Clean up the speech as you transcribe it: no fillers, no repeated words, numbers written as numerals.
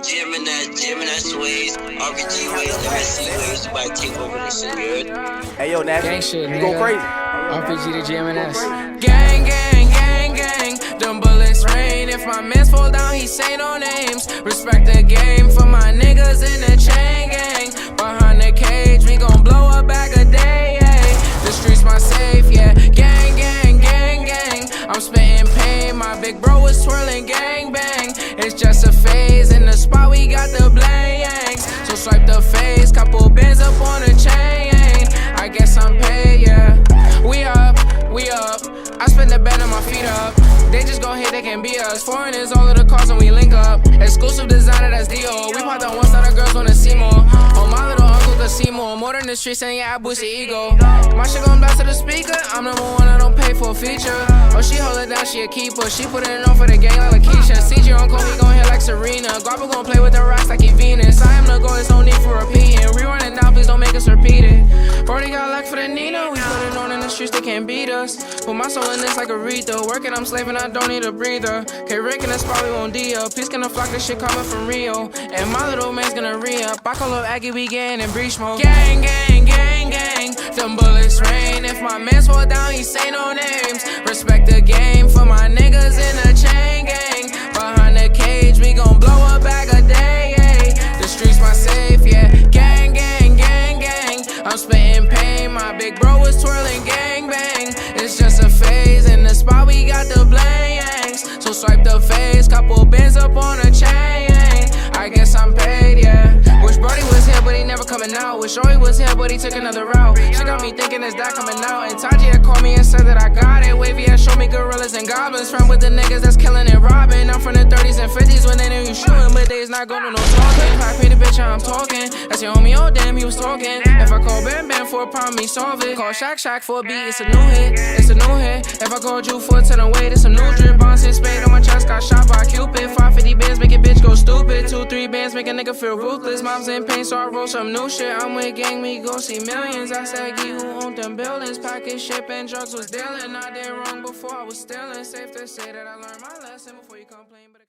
Gemini sways, RPG ways, MSC ways, about to take over this shit, you heard? Hey yo, Nash, Gang shit, you nigga. go crazy. RPG to GMNS. Gang, gang, gang, gang. Them bullets rain. If my mans fall down, he say no names. Respect the game for my niggas in the chain gang. Behind the cage, we gon' blow a bag a day. Ay. The streets my safe, yeah. Gang, gang, gang, gang. I'm spitting pain. My big bro is twirling gang bang. It's just a phase. In the spot, we got the blangs. So swipe the face. Couple bands up on the chain. I guess I'm paid, yeah. We up. I spend the bed on my feet up. They just gon' hit, they can beat us. Foreign is all of the cars and we link up. Exclusive designer, that's D.O. We popped on one side, the girls wanna see more. Oh, my little uncle could see more. More than the streets and yeah, I boost the ego. My shit gon' blast to the speaker. I'm number one, I don't pay for a feature. Oh, she hold it down, she a keeper. She put it on for the gang like Lakeisha. CG uncle, he gon' hit like Serena. Guapa gon' play with the rocks like he Venus. I am the goal, there's no need for repeating. Rerun it down, please don't make us repeat it. Brody got luck for the Nina. We put it on in the streets, they can't beat us. Put my soul in this like Aretha. Working, I'm slaving, I don't need a breather. K-Rick in the spot, we won't D-up. Peace gonna flock, this shit coming from Rio. And my little man's gonna re-up. I call up Aggie, we gang and breach mode. Gang, gang, gang, gang. Them bullets rain. If my mans fall down, he say no names. Respect the game for my niggas in the chain gang. Behind the cage, we gon' blow a bag a day. Ay. The streets my safe, yeah. Gang, gang, gang, gang. I'm spitting pain. My big bro is twirling gang bang. It's just a phase. In the spot, we got the blangs. So swipe the face. Couple bands up on a chain. I guess I'm paid, yeah. Wish Brody was here, but he never coming out. Wish Joey was here, but he took another route. She got me thinking, is that coming out? And Taji had called me and said that I got it. Wavy had showed me gorillas and goblins. Friend with the niggas that's killing and robbing. I'm from the 30s and 50s when they knew you shooting, but they's not going to no talking. If I pay the bitch, I'm talking. That's your homie, oh damn, he was talking. If I call Bam Bam for a problem, he solve it. Call Shaq Shaq for a beat, it's a new hit. It's a new hit. If I call Drew for a 10 away, it's some new drip. Bouncing spade on my chest, got shot by Cupid. 550 bands make a bitch go stupid. 2-3 bands make a nigga feel ruthless. Mom's in pain, so I roll some new shit. I'm with gang, we go see millions. I said, Gee, who owned them buildings? Package ship and drugs was dealing. I did wrong before I was stealing. Safe to say that I learned my lesson before you complain. But